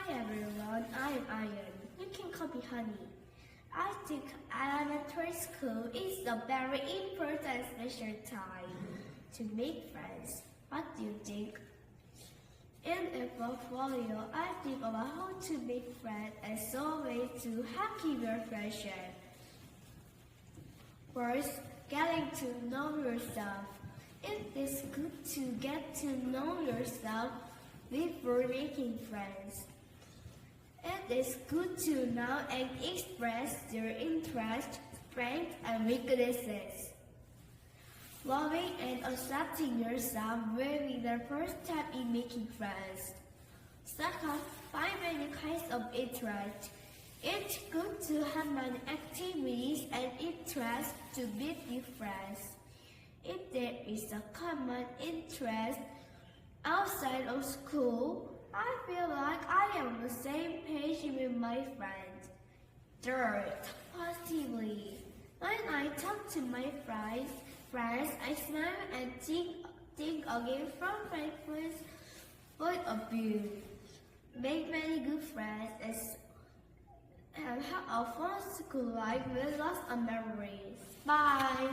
Hi everyone, I am Iron. You can call me Honey. I think elementary school is a very important special time to make friends. What do you think? In a portfolio, I think about how to make friends and some ways to help keep your friendship. First, getting to know yourself. It is good to get to know yourself before making friends. It is good to know and express your interests, strengths, and weaknesses. Loving and accepting yourself will be the first step in making friends. Second, find many kinds of interest. It's good to have many activities and interests to meet new friends. If there is a common interest outside of school, I feel like I am on the same page with my friends. Third, positively. When I talk to my friends, I smile and think again from my friend's point of view. Make many good friends and have a fun school life with lots of memories. Bye!